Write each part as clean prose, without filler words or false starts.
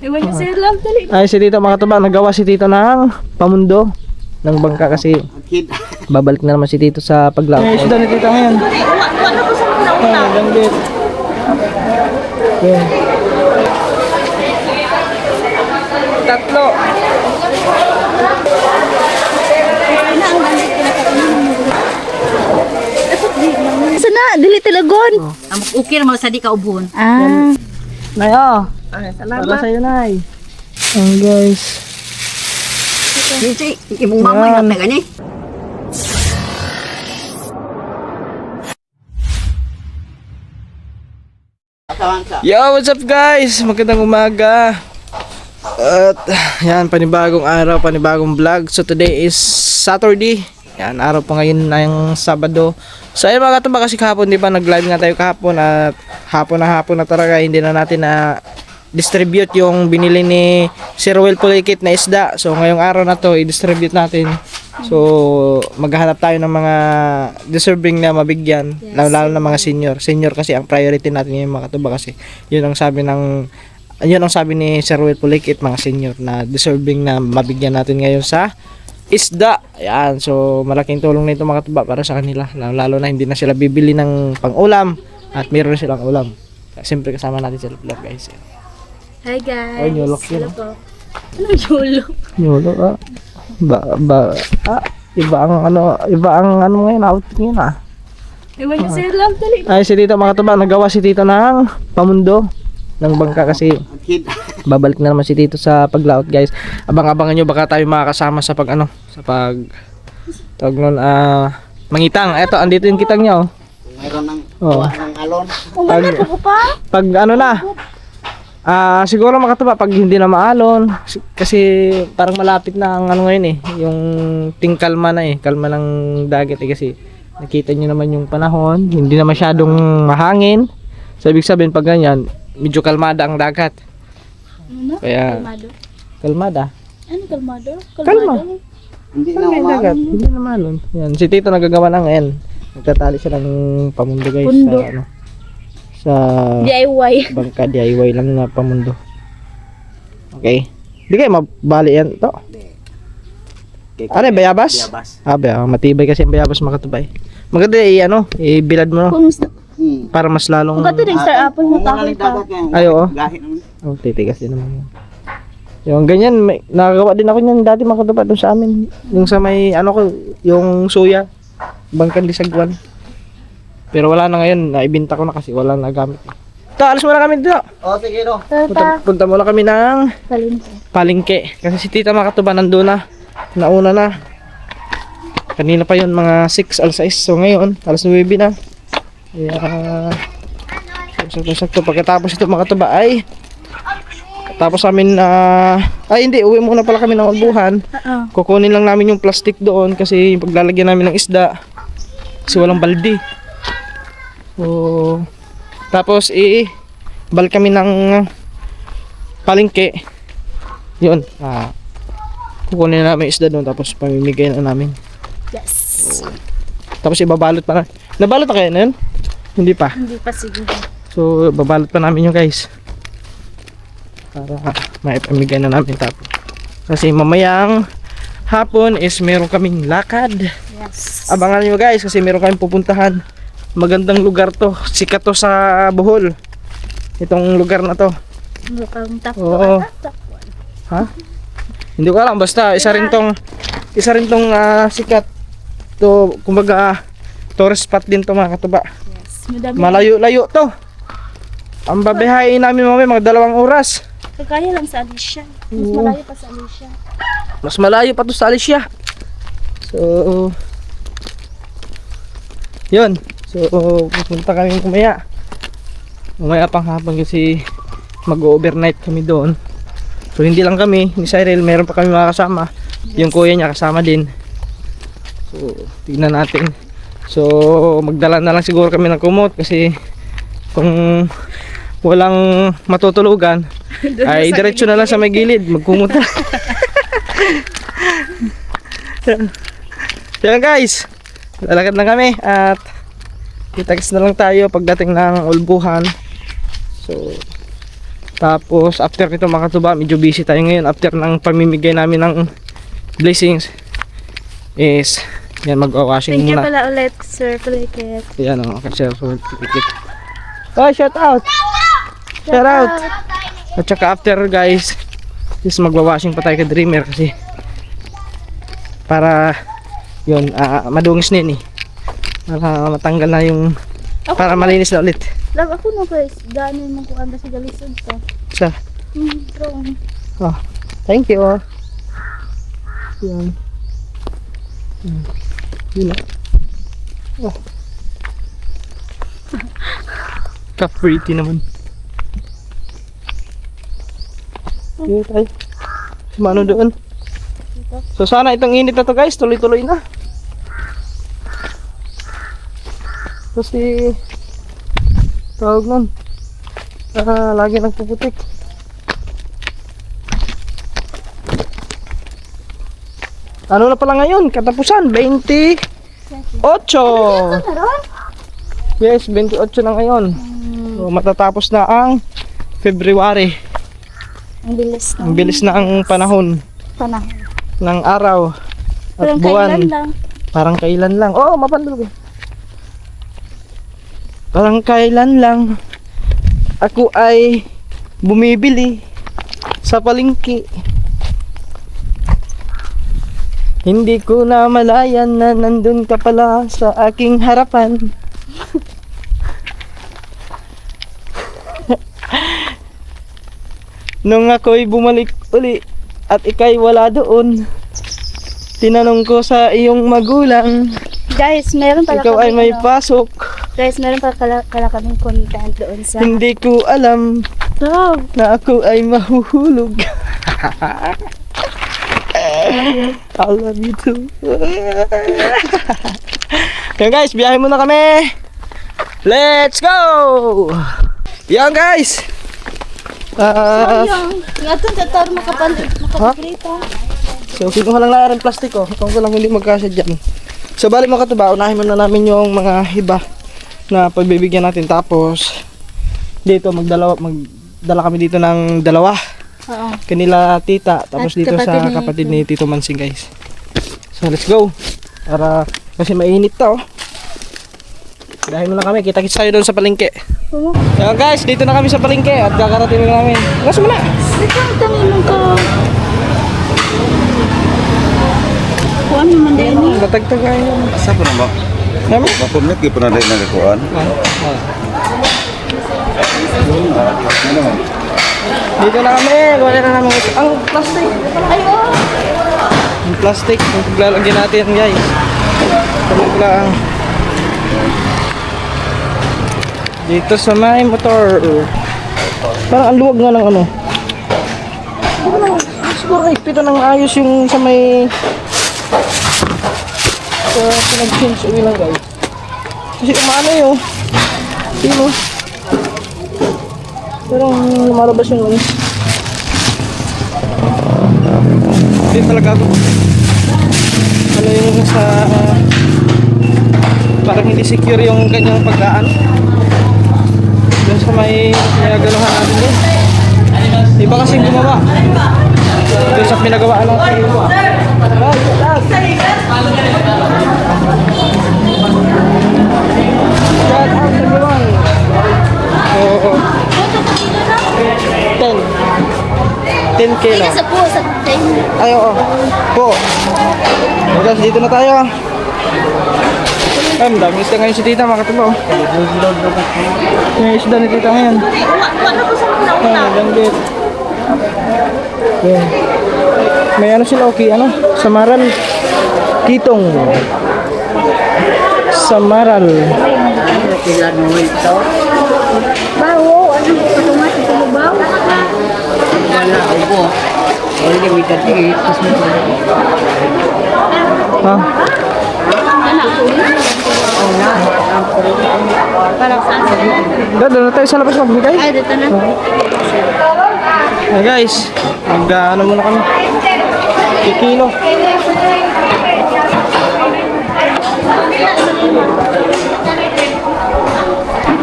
Iwan niyo sir lang, dali. Ay, si Tito mga katuba, nagawa si Tito ng pamundo ng bangka kasi babalik na naman si Tito sa paglaot. Ay, isda ni Tito ngayon. Wala ko sa mga una. Ay, langgit. Yan. Tatlo. Sana, dili talagon. Ang ukir mo sa di ka ubon. Ah. Nay, oh. Ay, para sa'yo, Nay. Ayan, guys. Sige, imong mamay Yan. na gani. Yo, what's up guys? Magandang umaga. At yan, panibagong araw, panibagong vlog. So today is Saturday. Yan, araw pa ngayon ng Sabado. So ayun mga katuba, kasi kahapon di ba nag-live nga tayo kahapon at hapon na talaga hindi na natin na distribute yung binili ni Sir Will Pulikit na isda. So ngayong araw na to i-distribute natin. So maghahanap tayo ng mga deserving na mabigyan, lalo na mga senior kasi ang priority natin ngayon mga katuba, kasi yun ang sabi ni Sir Will Pulikit, mga senior na deserving na mabigyan natin ngayon sa isda. Ayan, so malaking tulong nito mga katuba para sa kanila, lalo na hindi na sila bibili ng pang-ulam at meron silang ulam. Siyempre kasama natin sila vlog guys. Hi guys. Ay, nyolok yun. Hello po. Anong yulok? Nyolo ah. Iba ang ano ngayon, outfit ngayon ah. Iwan niyo sir lang, dali. Ay, si Tito mga katuba, nagawa si Tito ng pamundo ng bangka kasi babalik na naman si Tito sa paglaot guys. Abang-abangan nyo, baka tayo makakasama sa pag tawag nun, mangitang. Eto, andito yung kitang niya oh. Mayroon ng Oh. ng alon. Umanan po pa. Pag ano na, siguro mga katuba, pag hindi na maalon, kasi parang malapit na ang ano ngayon eh, yung kalma na eh, kalma ng dagat eh, kasi nakita nyo naman yung panahon, hindi na masyadong mahangin. So ibig sabihin pag ganyan, medyo kalmada ang dagat. Ano? Kaya Kalmado. kalmada. Ano kalmado? Kalma. Hindi na Kalma yung dagat, umamin. hindi na maalon. Yan, si Tito nagagawa na ngayon. Nagtatali siya ng pamundo guys Pundo. sa ano, sa DIY. bangka, DIY lang na pamundo. Okay. Di kayo mabali yan to. Ano yung bayabas? Bayabas. Matibay kasi ang bayabas makatubay. Maganda ibilad mo no, Kung para mas lalong gato din star apple mo takoy pa. Ay, oo. Gahi naman. titigas din naman yan. Yung ganyan, nakagawa din ako niyan dati makatubay doon sa amin. Yung sa may yung suya, bangkan Lisagwan. Pero wala na ngayon, naibenta ko na kasi wala na gamit. Alis mo na kami dito. Oh, sige no. Punta muna kami ng palengke. Kasi si Tita Makatuba nandun na. Nauna na. Kanina pa yun, mga 6, alas 6. So ngayon, alas 9 na. Kaya, sakto. Pagkatapos ito Makatuba ay tapos amin hindi, uwi muna pala kami ng Ulbuhan. Kukunin lang namin yung plastic doon kasi yung paglalagyan namin ng isda. Kasi walang balde. So, tapos balik kami ng palengke. Yun, kukunin na namin isda doon tapos pamimigay na namin. Yes. Tapos ibabalot pa na. Nabalot na kayo na yun? Hindi pa. Hindi pa siguro. So, babalot pa namin yung guys. Para maipamigay na namin tapos. Kasi mamayang hapon is meron kaming lakad. Yes. Abangan nyo guys kasi meron kaming pupuntahan. Magandang lugar to. Sikat to sa Bohol. Itong lugar na to. Mukhang Oo. Ha? Hindi ko alam, basta isa rin tong sikat to, kumbaga tourist spot din to mga katuba. Yes. Madami. Malayo-layo to. Ang babiyahin namin mamaya mga 2 oras. Kaya lang sa Alicia. Mas Oo. malayo pa sa Alicia. Mas malayo pa to sa Alicia. So yun. So pupunta kami Mamaya pang hapon kasi mag-overnight kami doon. So hindi lang kami ni Cyril, meron pa kami mga kasama. Yung kuya niya kasama din. So tignan natin. So magdala na lang siguro kami ng kumot kasi kung walang matutulugan ay diretso na lang sa may gilid magkumot na. Yan guys, lalakad na kami at kita-kits na lang tayo pagdating ng Ulbuhan. So Tapos after nito mga katuba, medyo busy tayo ngayon after ng pamimigay namin ng blessings is yan, mag-washing Thank you muna. pala ulit, Sir Paliket. Yan o, kasi certificate. Oh, shout out! Shout out! At saka after guys, is magwa-washing pa tayo kay Dreamer kasi para yun, madungis na yun eh. Para matanggal na yung, para malinis na ulit. Love ako na guys. Daanin mo kung anda sa galisod to. Sa, Drone. oh, thank you. Yan. Yun na. Oh. Ka-pretty naman. Yun tayo. Sumano doon. So sana itong init na to guys, tuloy-tuloy na. Kasi tawag nun, lagi nagpuputik. Ano na pala ngayon? Katapusan, 28. Yes, 28 na ngayon. So, matatapos na ang February. Ang bilis na. Ang bilis na ang panahon Panahon. ng araw at Parang buwan. kailan lang. Parang kailan lang. Oo, mapandog. Parang kailan lang ako ay bumibili sa palengke. Hindi ko na malayan na nandun ka pala sa aking harapan. Nung ako'y bumalik uli at ika'y wala doon, tinanong ko sa iyong magulang, Guys, meron pala ikaw ay may ano, pasok. Guys, meron pala kaming content doon sa Hindi ko alam na ako ay mahuhulog. I love you too. Yan guys, biyahe muna kami. Let's go! Yan guys. Sayang. Ngatong tatar makapagrita. So kinuha lang na rin plastic oh. Ito ko lang hindi magkasya dyan. So bali mga katuba, unahin muna namin yung mga iba na pagbibigyan natin. Tapos dito magdala kami dito ng dalawa. Oo. Kanila tita, tapos At dito sa kapatid ni Tito Mansing guys. So let's go. Para kasi mainit to. Dahil muna kami, kita-kits tayo doon sa palengke. Oo. So guys, dito na kami sa palengke at kakarating na namin. Gas mo na. Ikaw tangin mo ko. Kuan mo man din ni. Natagtag kayo. Asa po na ba? Namin? Mapumit, di po na rin nagkakuan. Dito na kami, wala na namin ang plastic. Ang plastic, yung paglalagyan natin guys. Tulog lang. Dito sa may motor. Parang ang luwag nga ng ano. Siguro ipito ng ayos yung sa may pinag-change oil lang guys. Kasi umano yun. Sino? Pero lumalabas yung ano. Hindi talaga ako. Ano yung sa parang hindi secure yung kanyang pagdaan. Doon sa may pinagaluhan natin din. Iba kasing gumawa. Doon sa pinagawaan natin. Shout out everyone. Oo. 10 kilo. Sa po sa time. Ay, oo. Po. Guys, dito na tayo. Ay, dami isda ngayon si tita, mga katulo. May isda ni tita ngayon. Wala ko sa una. Ay, langgit. Yan. May ano sila, okay, ano? Samaral. Kitong. Samaral. Bawo, ano ito nga ito bawo? Ha? Para sa Dada na tayo sa labas magbigay. ay dito na. Hey guys, mag-ano muna kami. Kikilo.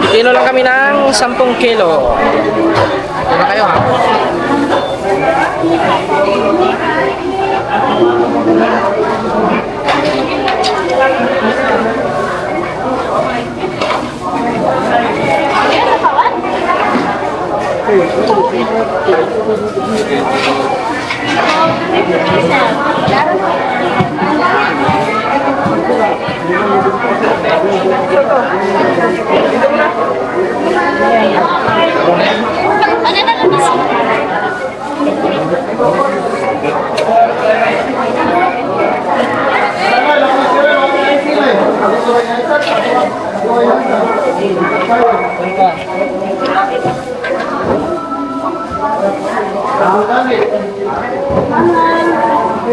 Kilo lang kami ng 10 kilo. Diba kayo ha?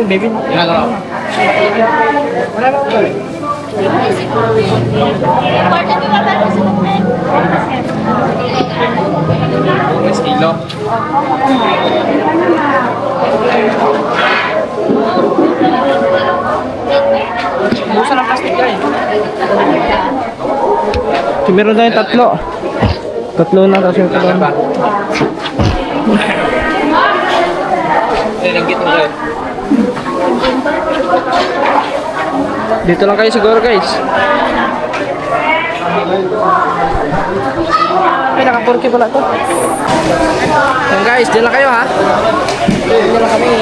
Baby, ginagawa. Wala ba ito? Mas kilo. Busa ng plastic ka eh. Meron tayong tatlo. Tatlo na tapos yung talon. Dito lang kayo siguro guys. Ay, naka-4K pala to. Yan guys, dyan lang kayo ha. Dyan lang kami.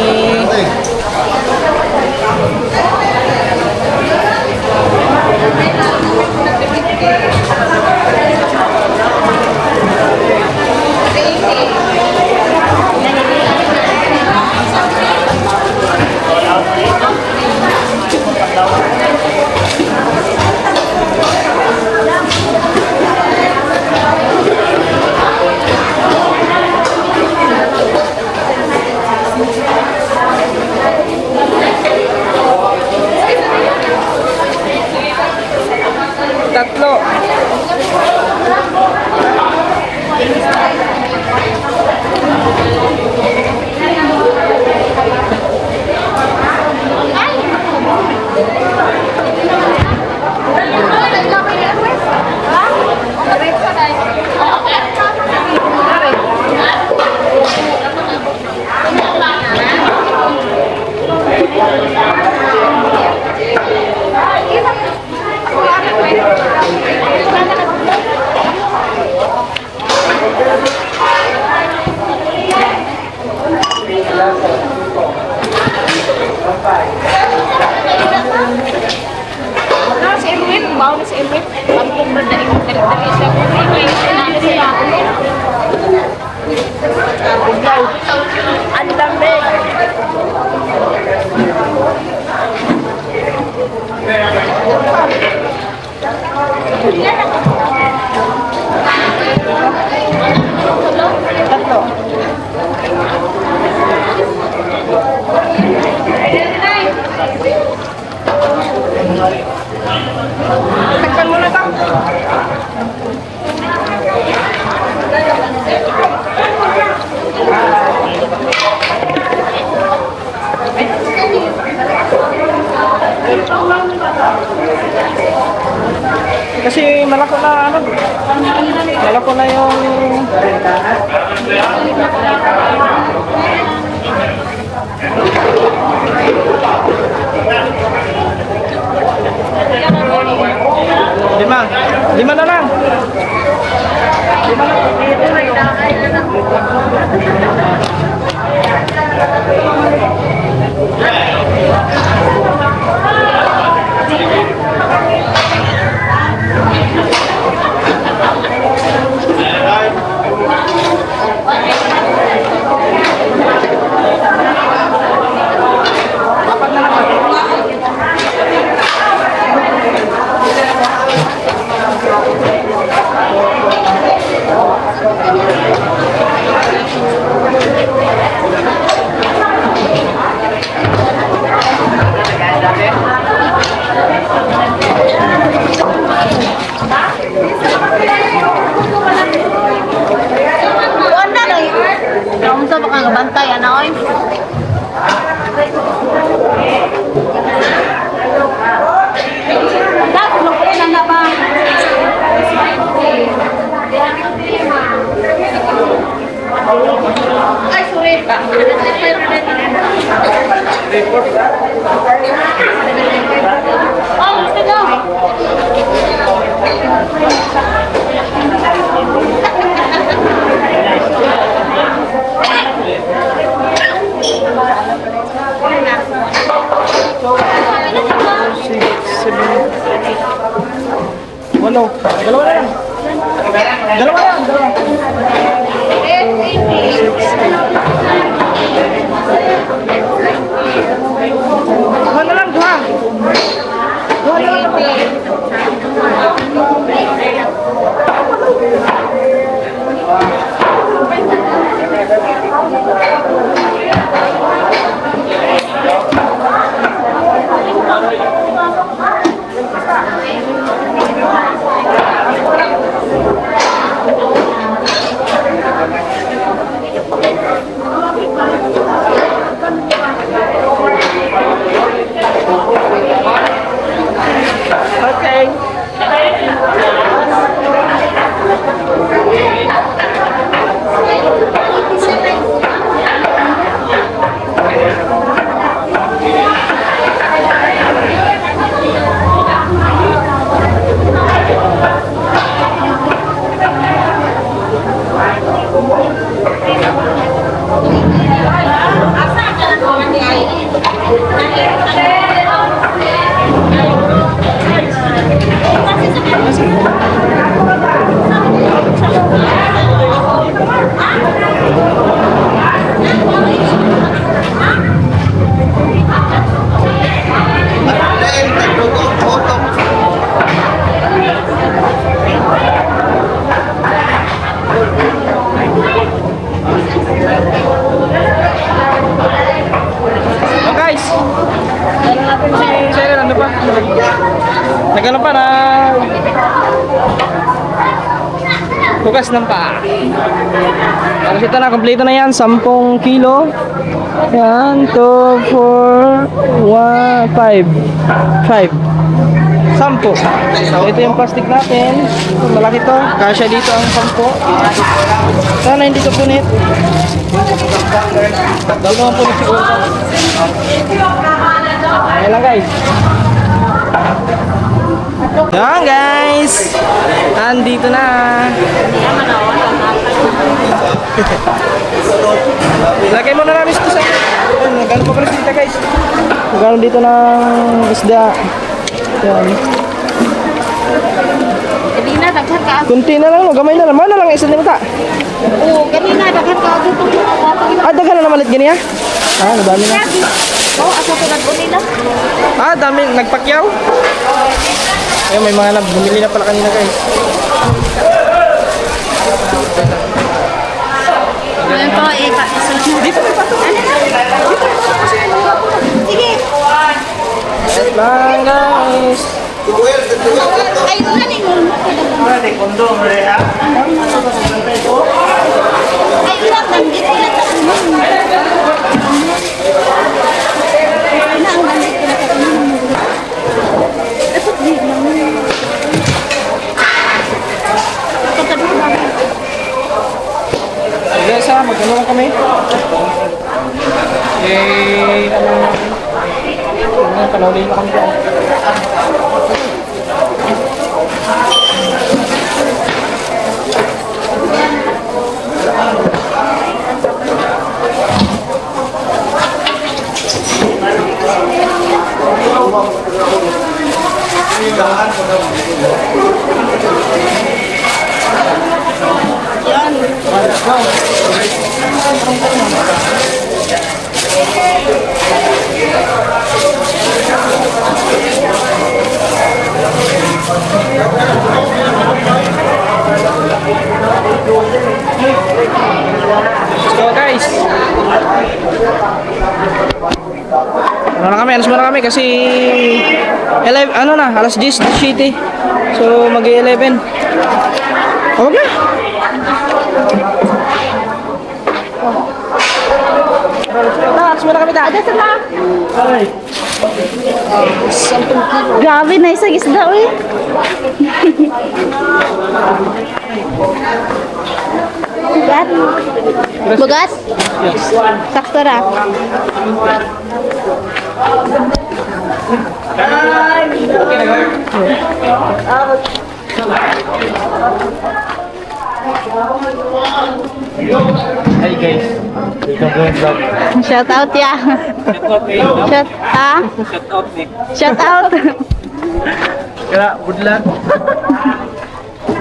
Tatlo. Kasi malako na ano, malako na yung lima na lang. Walo. Dalawa na lang. Dalawa na lang. Dalawa. Duha na lang, duha. Duha na lang. Okay. Oh guys, si Cheryl ano pa? Nagano pa na bukas ng pa. Tapos ito na, kompleto na yan, 10 kilo. Yan, 2, 4, 1, 5. 5. 10. So ito yung plastic natin. Malaki to, kasya dito ang 10. Sana hindi ito punit. Dahil naman punit siguro to. Ayan lang guys. Yan guys, andito na. Lagay mo na namin ito sa inyo. Nagano pa pala dito guys. Nagano dito ng isda. Yan. Ganina, daghan ka. Kunti na lang, gamay na lang. Mana lang isa nila ta. Oo, ganina, daghan ka. Daghan na naman ulit ganyan. Nadami na. Oo, asa ko nag nila. Dami. Nagpakyaw. Ayun, may mga bumili na pala kanina guys. Yan po, Dito may pato. Sige. Lang guys. Ay, nani mo. Ay, ulang nandito na tayo mo. Guys, magkano lang kami? Panawin na kami dyan. So guys, alas mo na kami kasi 11, ano na, alas 10 city. So mag-11. Huwag na. Alas mo na kami ta. Ada sana. Aray. Grabe na isang isda, uy. Bugat? Bugat? Sakto ra. Hi guys. Shout out ya. Shout Shout out. Kaya, good luck.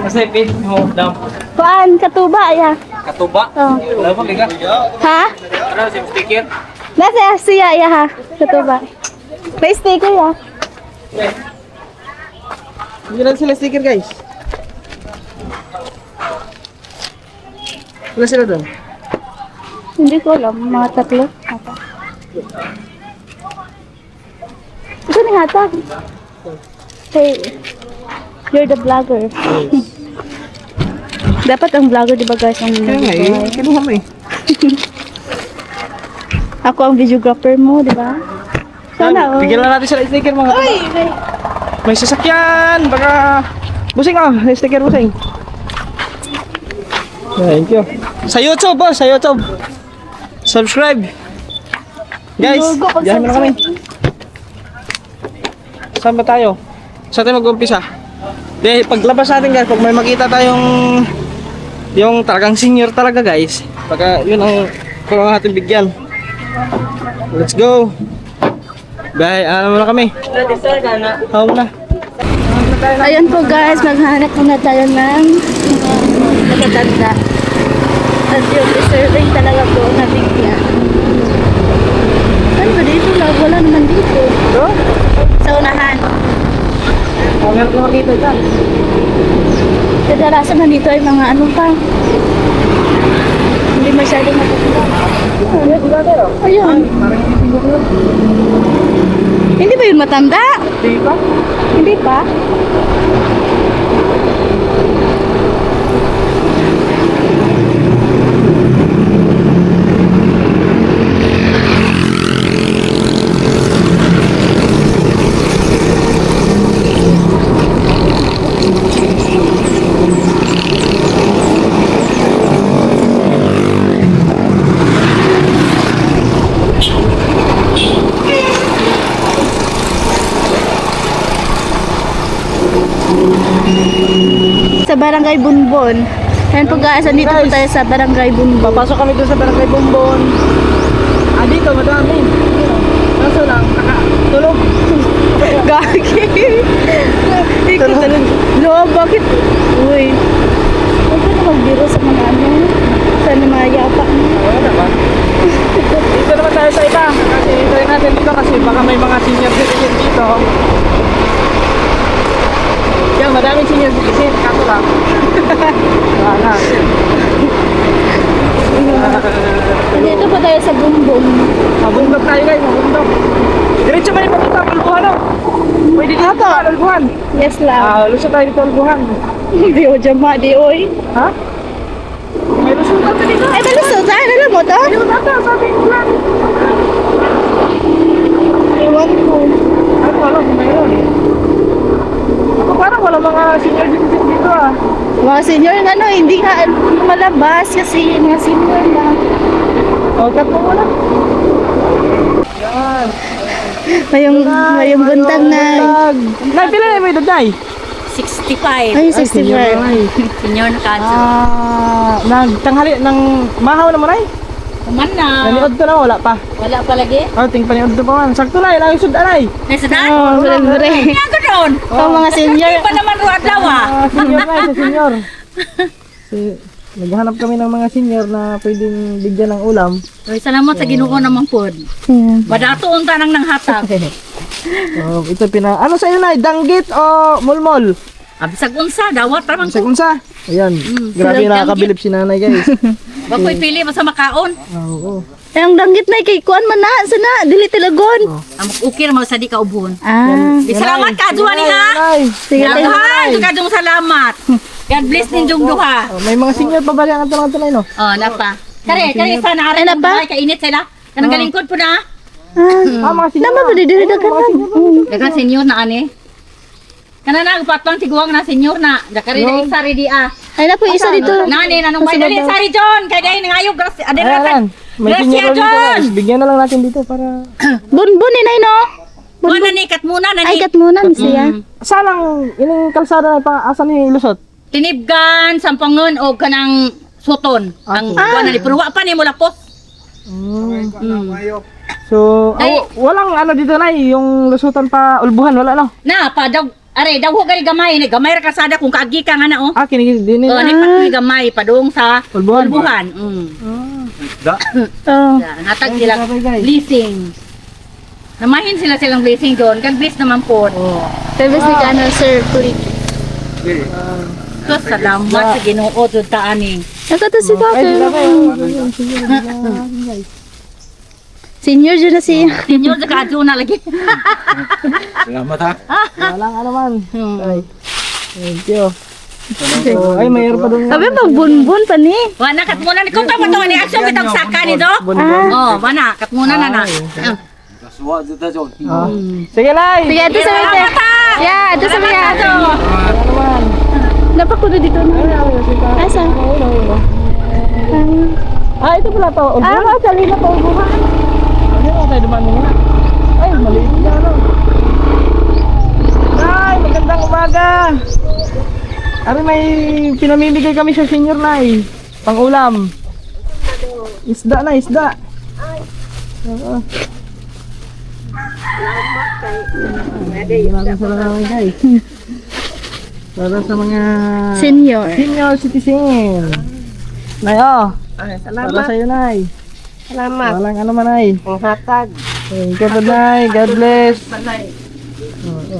Masipit mo, dam. Kuan katuba ya. Katuba. Oh. Wala pa, liga. Ha? Ano, sim sticker? Nasa siya ya ha. Katuba. May sticker ya. Hindi lang sila sticker guys. Wala sila doon. Hindi ko alam, mga tatlo. Ata. Ito ni hatag. Hey, you're the vlogger. Dapat ang vlogger, di ba guys? Ang Kaya nga eh, kinuha mo eh. Ako ang videographer mo, di ba? Sana, oh. Bigyan lang natin sila sticker mga Uy! May sasakyan, baka... Busing oh, may sticker busing. Thank you. Sa YouTube oh, sa YouTube. Subscribe. Guys, Logo, pag diyan na kami. Saan ba tayo? Saan tayo mag-umpisa? Dahil paglabas natin guys, pag may makita tayong yung talagang senior talaga guys, pagka yun ang kailangan natin bigyan. Let's go. Bye, ano muna kami? Oo na. Ayun po guys, maghanap muna tayo ng nakatanda. At yung deserving talaga po na bigyan. Ano ba dito? Wala naman dito. Ito? Sa unahan. Meron ko makita dyan. Kadalasan na dito ay mga ano pa. Hindi masyadong matanda. Ayun. Hindi ba yun matanda? Hindi pa? Hindi pa? Sa Barangay Bunbon. Ayan po guys, andito po tayo sa Barangay Bunbon. Papasok kami doon sa Barangay Bumbon. Ah, dito, madami. Kaso lang, tulog. Gagi. Ikaw talaga. Lo, bakit? Uy. Huwag ka na magbiro sa mga ano. Sa mga yapa. Wala ba? Dito naman tayo sa iba. Kasi try natin dito kasi baka may mga senior citizen dito. Yan, madaming senior citizen. Kaso lang. Wala. Andito po tayo sa Bunbon. Mabundok tayo guys, mabundok. Diretso ba yung papunta ang Ulbuhan no? Pwede dito sa Ulbuhan. Yes lang. Lusot tayo dito Ulbuhan. Di o jama, di oy. Ha? May lusot tayo dito. Ay, malusot. Saan? Alam mo to? Ayun ata, sabi ko lang. Ewan ko. Ano, alam ko mayroon eh. Ako parang wala mga senior citizen dito ah. Mga senior nga no, hindi nga malabas kasi mga senior na. O, cut mo muna. Yan. Mayong buntag na. Nay, pila na mo edad, Nay? 65. Ay, 65. Senior na kanso. Nagtanghali ng mahaw na mo, Nay? Kuman na. Naniod to na, wala pa. Wala pa lagi. Oh, ting paniod to pa man. Sakto na, ilang isod, Nay. Nasa na? Oh, sure. Kaya ko doon. Ito mga senior. Hindi pa naman ruwad daw ah. Senior na, sa senior. Naghahanap kami ng mga senior na pwedeng bigyan ng ulam. Ay, salamat sa Ginoo naman po. Ayan. Badatoon ta nang hatag. Ito ano sa iyo, Nay? Danggit o mulmol? Abisag unsa, dawat ramang Sa ko. unsa? Ayan, grabe nakakabilib si nanay guys. Bakoy pili mo sa makaon. Oo. Ang danggit na kay kuan man na, sana dili tilagon. Ang ukir mo sa di ka ubon. Ah, Di salamat ka duha ni ha. Nay. sige tayo. Daghang kadung salamat. God bless ninyong duha. Oh, may mga senior pa ba ang tanong tunay no? Oh, napa. Kare sana Ay, aray napa? na ka init sila. Kanang galingkod po na. Ah, Mga senior. naman ba dili dagan. Daghang senior na ani. Kanana patang tiguang na senyor na. Dakari na isa rin di ah. Ay na po isa dito. Nani nanong bay dali sa John. Kay dai nangayog gras. Ayan. May senior dito guys. Bigyan na lang natin dito para... Bunbun inay no. Muna ni kat muna Ay nani. kat muna ni siya. Saan ang ilang kalsada na pa asan ni Lusot? Tinibgan sampangon og kanang soton. Ang buwan na ni pero wa pa ni mo lapos. So, Ay. walang ano dito na yung lusutan pa ulbuhan, wala no? Na pa daw are daw gari gamay ni gamay ra kasada kung kaagi ka nga na oh. Ah, kinigil din Oh, nila. ni pat ni gamay padung sa Ulbuhan. ulbuhan. Oh. Natag sila blessing. Namahin sila silang blessing doon. Kag bless naman po. Service ni ano sir Kulik. So, salamat sa Ginoo jud ta ani. Ako to si Ay, sila Papa. kayo. Senior dyan na siya. Inyo sa kadto na lagi. Salamat ha. Walang ano man. Ay. Thank you. So, ay, mayroon pa doon. Sabi pag bunbun pa ni. Wa na kat muna ni ko ta to ni action bitag saka ni do. Oh, wa na kat muna na na. Kasuwa dito John. Sige, Nay. Sige, ito sa mga. Yeah, ito sa mga. Ano naman? Napakulo dito na. Asa? Ah, ito pala to. Ah, sali na po buhan. Ano yung tayo dumaan nga? Ay, maliit na ano. Nay, magandang umaga. Ari, may pinamimigay kami sa senior, Nay. Pang-ulam. Isda na, isda. Oo. Maraming salamat, guys. Para sa mga Senior. senior citizen. Nay, oh. Para sa'yo, Nay. Salamat. Walang ano man, Nay. Ang hatag. Thank you, Nay. God bless. Oo.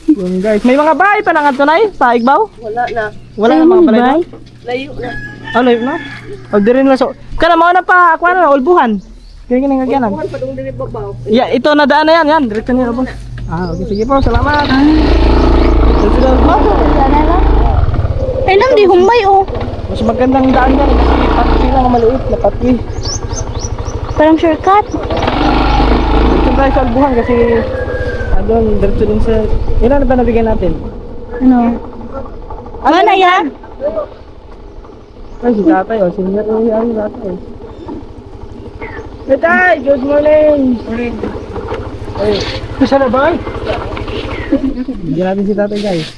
Yun, guys. May mga bahay pa na nga Nay? Sa Igbaw? Wala na. Wala na mga balay doon? Layo na. Ah, layo na? O, di rin na so. Kana mo na pa, ako na, ulbuhan. Kaya ganyan nga Buhan pa dong dili babaw. Yeah, ito na daan na yan, yan. Diretso niya po. Ah, okay. Sige po, salamat. Diretso na po. Sana lang. Ay nang di humay oh. Mas magandang daan yan. Kasi patwi lang ang maliit na patwi. Parang shortcut. Diretso tayo sa ulbuhan kasi doon, diretso din sa... Ilan na ba nabigyan natin? Ano? Ano na yan? Ay, si tatay, oh. Senior na yung tatay. Tatay, good morning! Morning. Ay, isa na ba? Bigyan natin si tatay, guys.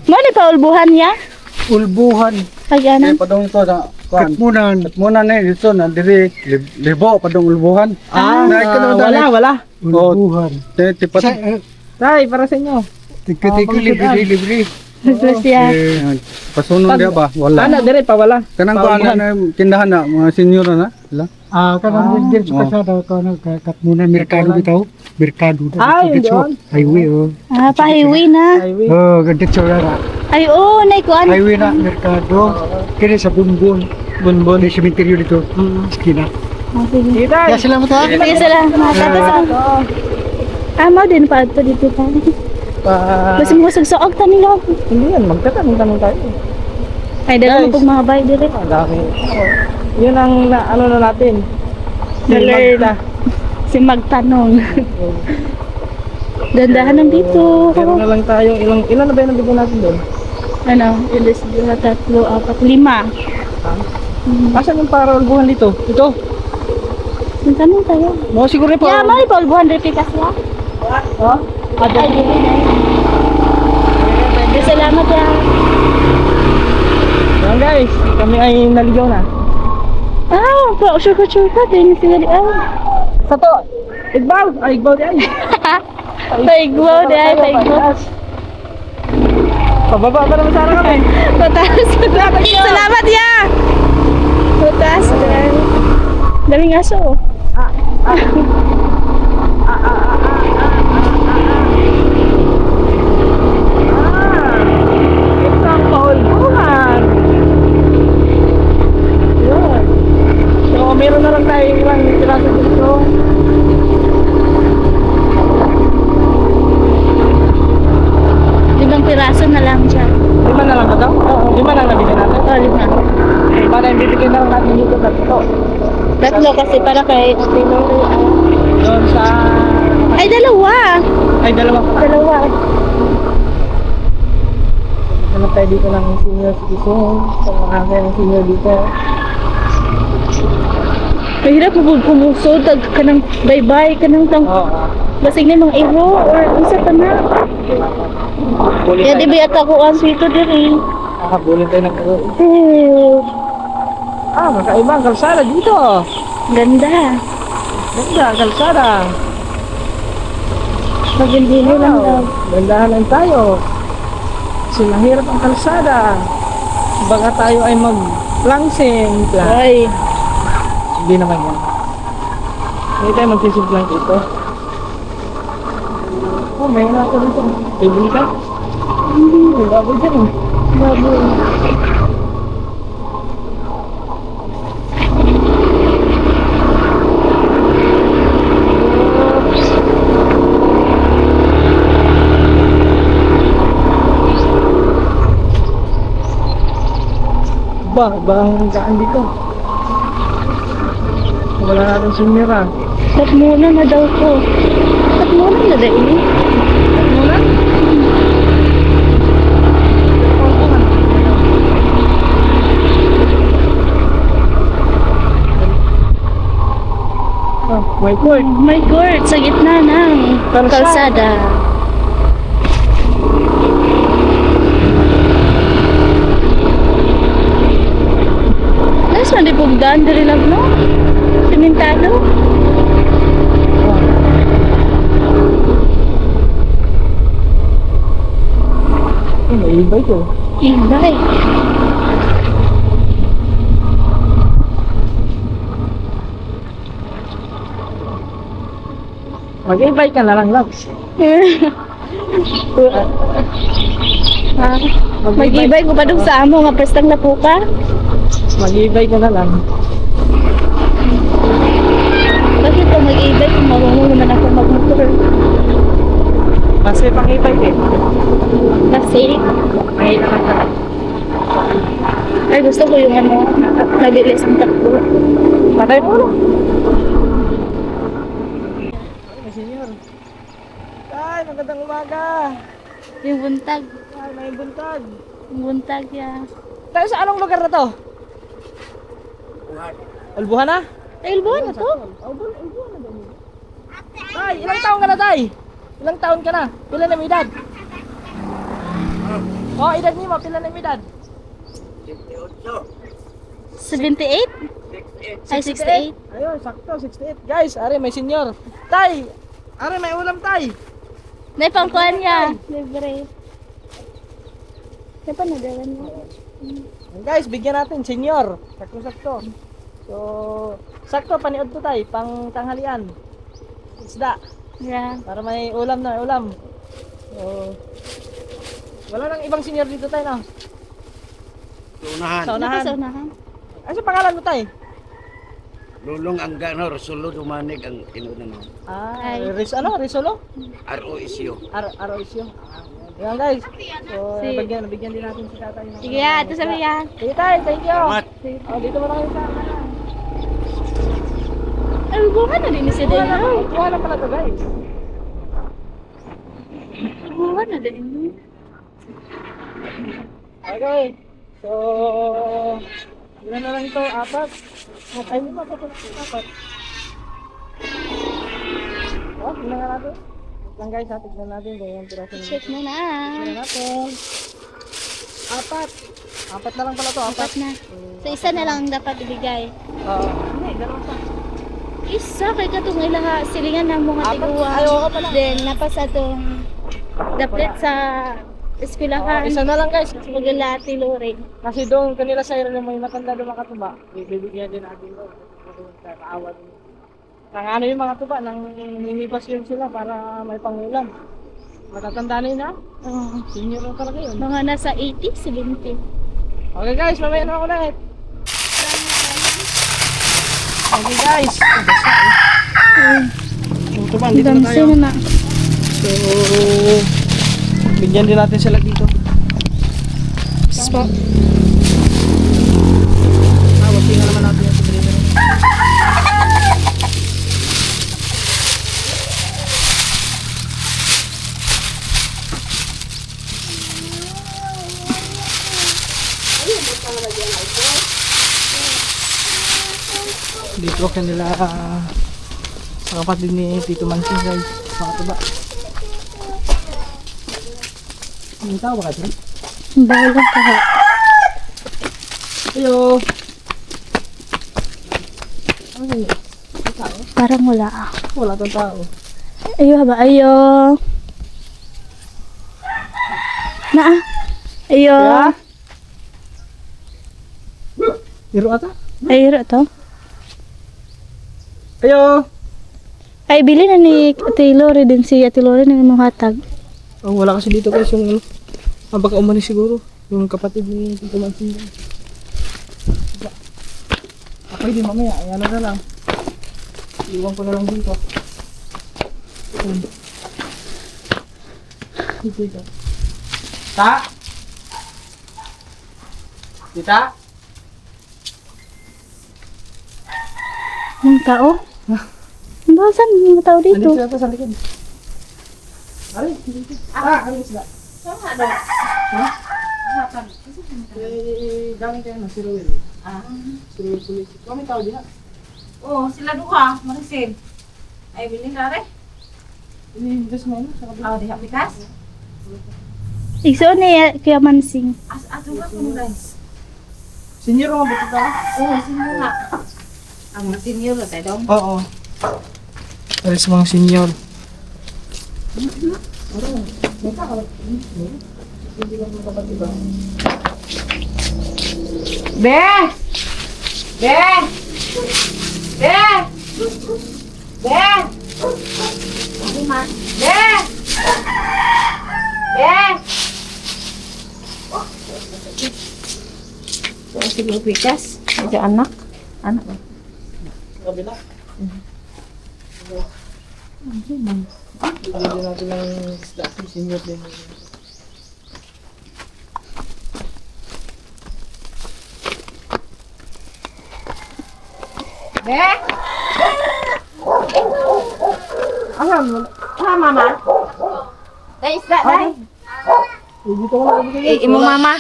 Mali pa ulbuhan niya? Ulbuhan. Kaya na. Padong ito na. Katmunan. Katmunan na dito na diri libo padong ulbuhan. Wala. Ulbuhan. Tipat. Tay, para sa inyo. Tika-tika libre. Plus siya. Pasunod dia ba? Wala. Ano, dire pa wala. Kanang ko na tindahan na mga senior na. Wala. Kanang din sa kasada ko katmunan merkado bitaw. Merkado Ay, yun. highway oh. Ah, pa-highway na. Highway. Oh, ganito na. Ay, oo, naikuan. Highway na merkado. Kini sa Bunbun. Bunbun. May cemetery dito. Skina. Ah, sige. Sige, tay. Salamat ha. Sige, salamat. Tapos, mo din pa ito dito pa. Mas mo sagsaog ta nila. Hindi yan, magtatanong tayo. Ay, dala mo Guys. pag mga bay dire. Ang dami. Yun ang ano na natin. Na-learn. Si magtanong. Dandahan nandito. Meron na lang tayo. Ilan na ba yung nabigyan natin doon? Ano, ilis dito, 3, 4, 5. Asan yung para ulbuhan dito? Ito. Tanong tayo. Mo siguro po. Ya, mali pa ulbuhan dito kasi ha. Oh? Ay, dito na. Pwede, salamat ya. Yan guys, kami ay naligaw na. Ah, shortcut. Ayun na sila di. Sa to, Igbaw! Ay, Igbaw di ay. Paigwaw, di ay, paigwaw. Pababa pa naman sana kami. Pataas. Salamat ya. Pataas. Daming aso. Ito ang paulbuhan. Yun. So, meron na lang tayo ilang piraso dito. Limang piraso na lang dyan. 5 na lang ba daw? Oo. 5 na lang nabigyan natin. Oh, 5. Para yung bibigyan na lang natin dito tatlo. Tatlo kasi para kay Ate Lolo. Doon sa Ay, dalawa. Ay, dalawa ka. Dalawa. Hanap tayo dito ng senior citizen. So, marami ng senior dito. Mahirap mo pumusod. Tag ka ng bye-bye. Ka ng tang... Oo. Basig na mga iro. Or isa pa na. Bulin Kaya tayo. di ba yata ko ang sito din eh. Bulin tayo ng Oh, magkaiba ang kalsada dito. ganda. Ganda, kalsada. Magandino lang daw. Gandahan lang tayo. Kasi mahirap ang kalsada. Baka tayo ay mag-langsing. Ay, Hindi naman yan. Hindi tayo magsisimplang dito. Oh, may na ako dito. Bibili ka? Hindi, baboy dyan eh. baboy. Bang daan dito. Wala natin sumira. Tat muna na daw ko. Tat muna na daw ini. Muna? Oh, my God. My God, sa gitna ng kalsada. Nas man di pugdaan diri lang no? Simentado. May ibay ko. Inday. Mag-ibay ka na lang, Labs. Mag-ibay ko pa dong sa amo nga prestang na po ka. Mag-ibay ka na lang. Bakit ko mag-ibay kung marunong naman ako mag-motor? Kasi pang-ibay eh. Kasi, May naman ka. ay gusto ko yung ano, nabilis ang takbo. Patay mo lang. Ay, senyor. Ay, magandang umaga. Yung buntag. Ay, may buntag. Yung buntag ya. Tayo sa anong lugar na to? Albuhan na? Ay, ilbuhan na to. Albuhan na din. Tay, ilang taon ka na, tay? Ilang taon ka na? Pila na may edad? Oh, edad niyo mo, pila na may edad? 78? Ay, 68. Ayun, sakto, 68. Guys, are may senior. Tay, are may ulam, tay. Naipangkuhan niya. Libre. Siya pa nagalan niya. Guys, bigyan natin senior. Sakto. So, sakto paniod to tay, pang tanghalian. Isda, Yeah. para may ulam na, ulam. So, wala nang ibang senior dito tay, no? Tunahan. Sa unahan. Sa unahan. Ano sa pangalan mo tay? Lulong ang gano, Rasulo Dumanig ang inunan mo. Ah, Ay. Risolo? ROSU. Aroisyo. Yan guys. So, Si- bigyan din natin si tatay. ng- Sige, ito sa yan. Sige tay, thank you. Salamat. Oh, dito mo na kayo sa Ay, ilbuhan na din siya din. Wala pala to guys. Ilbuhan na din. Okay. So, ilan na lang ito? 4? Ay, lima pa pala. 4. Oh, tingnan nga natin. Wait lang guys, ha. Tignan natin kung yung piraso na. Check mo na. Tignan natin. 4. 4 na lang pala to. 4. Apat na. So, isa na lang dapat ibigay. Hindi, dalawa pa. Isa kay katong ilaha silingan ng mga Apat? tiguan. Ay, oo pala. Then napasa tong daplet sa eskwelahan. Isa na lang guys. Kasi, Magalati Lore. kasi doon kanila sa area may matanda doon makatuba. Bibigyan din natin doon. Kaawa din. Ang ano yung mga tuba, nang ninipas yun sila para may pangulam. Matatanda na yun ha? Senior na talaga yun. Mga nasa 80, 70. Okay guys, mamaya na ako ulit. Okay guys. Yung tuba, dito na tayo. na. So, bigyan din natin sila dito. Spot. Tingnan naman natin yung delivery. Dito kanila sa kapatid ni Tito Mansing guys. Mga tuba. Ang tao ba kasi? Bawal lang pa. Ayo. Parang wala. Wala tong tao. Ayo ba? Ayo. Na. Ayo. Iro ata? Ayo to. Ayo. Ay, bili na ni Ate Lore din si Ate Lore na yung hatag. Oh, wala kasi dito guys yung ano. Baka umani siguro. Yung kapatid ni Tito Mansing. Ako hindi mamaya. Ayan na lang. Iwan ko na lang dito. Dito. Ta? Tita? Yung tao? Basan yung tao dito? Andito na ito sa likod. Ari, dito. Ari isda. Galing kayo na si Ruel. Si Ruel Pulis. Kami tao din ha. Oh, sila duha, marisin. Ay, bilhin na rin. Ini just mo sa kabila. Oh, diha pikas. Igso ni Kuya Mansing. Ato ka kung guys. Senior mo ba ito? Oh, sino nga? Ang mga senior na tayo dong. Oo. Alis mga senior. Be! Be! Be! Be! Ano ma? Be! Be! Sige, pikas. Ito anak. Anak ba? Kabila. Bigyan natin ng isda. Senior din. Be! Mama. Dahil isda, dahil. Dito ko lang ibigay. Imong mama.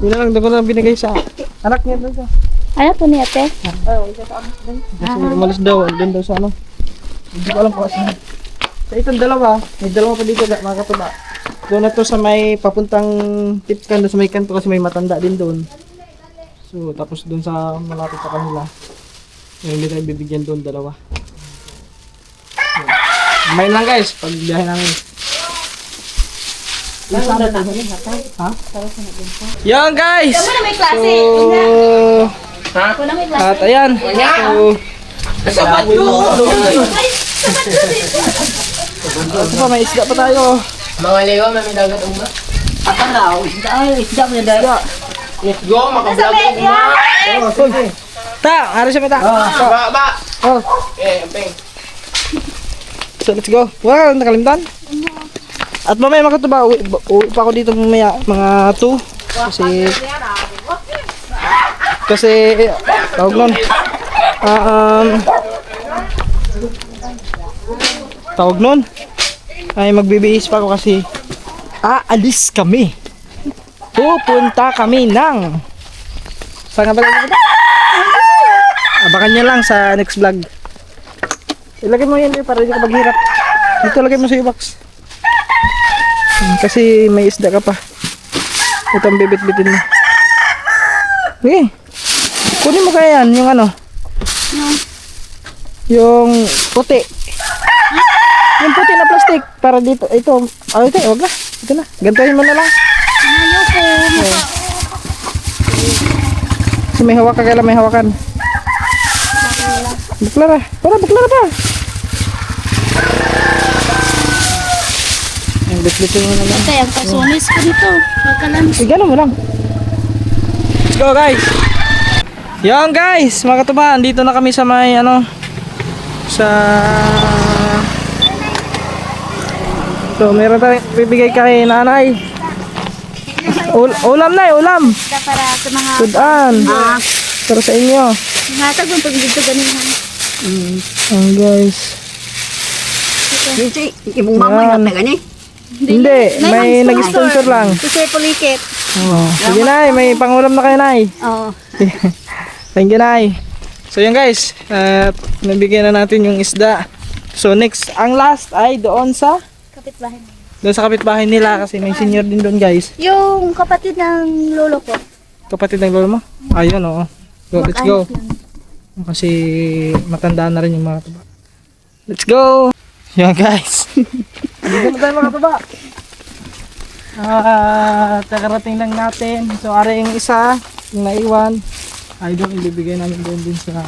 Yun na lang, doon ko lang binigay sa anak niya doon. Ano po ni Ate? Kasi umalis daw, doon daw sa ano. Hindi ko alam kung saan. Sa itong dalawa, may dalawa pa dito mga katuba. Doon na to sa may papuntang Tipkan, doon sa may kanto kasi may matanda din doon. So, tapos doon sa malapit sa kanila. Yung hindi tayo bibigyan doon, dalawa. So, may lang guys, pag biyahe namin. Ha? Yan guys! Ito na may klase. So, at ayan. So, ito pa, may isda pa tayo. Mga ligaw na may dagat ang ba? Ata na ako, isda mo na dagat. Let's go, makablog ko ba? Ta, ari siya may ta. Ba! Oh, Ampeng. so let's go. Wala kang nakalimutan? At mamaya makatuba, uwi pa ako dito mamaya, mga 2. Kasi, tawag nun. Tawag nun. Ay, magbibihis pa ako kasi aalis kami. Pupunta kami ng... Saan nga ba lang? Abakan nyo lang sa next vlog. Ilagay mo yan para hindi ka maghirap. Dito lagay mo sa box. Kasi may isda ka pa. Ito ang bibit-bitin mo. Okay. Kunin mo kaya yan, yung ano? Yung puti. Yung puti na plastic. Para dito. Ito. Oh, ito. Huwag na. Ito na. Gantuhin mo na lang. Ayoko. So may hawak ka kailan may hawakan. Buklara. Para buklara pa. Yung bitbitin mo na lang. Ate, ang kasunis ko dito. Pagkalansi. Gano'n mo lang. Let's go guys. Yan guys, mga katubahan, dito na kami sa may ano sa so meron tayong bibigay kay nanay. Ulam na ulam. Para sa mga Sudan. Para sa inyo. hatag mo pag dito ganun ha. Ang guys. Imong mama Yan. yung gani? Hindi, may nag-sponsor lang. Kasi pulikit. Oh, sige Nay, may pangulam na kayo Nay. Oo. Thank you Nay. So yun guys, nabigyan na natin yung isda. So next, ang last ay doon sa kapitbahay nila kasi may senior din doon guys. Yung kapatid ng lolo ko. Kapatid ng lolo mo? Ayun oo. Go, let's go. Kasi matanda na rin yung mga taba. Let's go! Yan guys. Dito na tayo mga taba. Kakarating lang natin. So ara yung isa, yung naiwan. Ay doon ibibigay namin doon din sa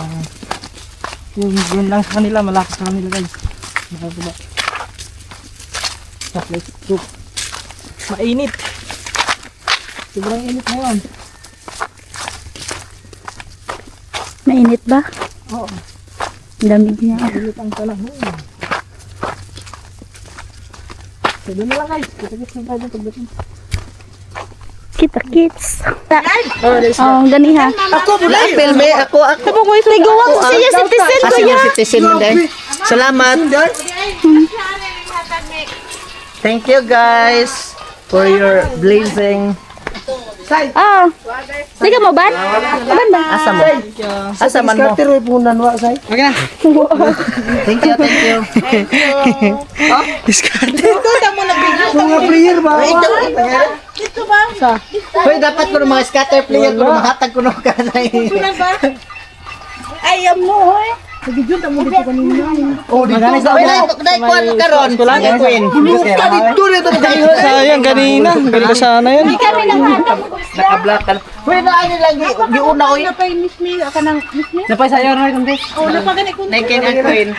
yung doon lang sa kanila, malakas sa kanila guys. Mga taba. So let's go. Mainit. Sobrang init ngayon. Mainit ba? Oo. Lamig niya. Mainit ang panahon. So doon na lang guys. Kita-kits na tayo pagdating. Kita-kits. Oh, ganiha. Ako mula filme, ako. Tiguwang sa siya citizen ko Senior ya. citizen mo din. Salamat. Thank you guys for your blessing. Ah. Sige mo ban? Ban ba? Asa mo? Asa man mo? Okay na. Thank you, thank you. Mga player ba? Hoy, dapat ko ng mga scatter player ko mahatag ko ng kanay. Ay, mo eh. Oh, dito. Wait, dai ko ano karon? Kulang Queen. Sayang kanina. Ganda sana yun. Kami nang hanap. Naka-black ka. Hoy, na ano lang giuna oy. Napay sayo na kundi. Naikin ang Queen.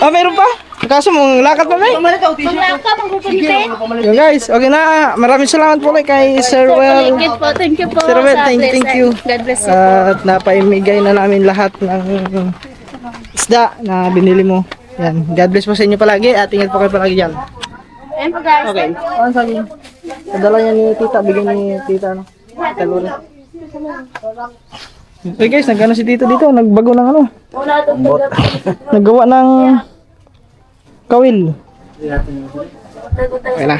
Ah, meron pa? Kaso mong lakad pa may? Panglaka, magpupuntin. Yo guys, okay na. Maraming salamat po kay Sir Well. Thank you po. Sir Well, thank you. God bless you. At napaimigay na namin lahat ng isda na binili mo. Yan. God bless po sa inyo palagi at ingat po kayo palagi dyan. Ayan po guys. Okay. Ano sabi niyo? Padala niya ni tita, bigyan ni tita ano. Tita Luna. Okay guys, nagano si tito dito, nagbago ng ano. Naggawa ng kawil. Okay na.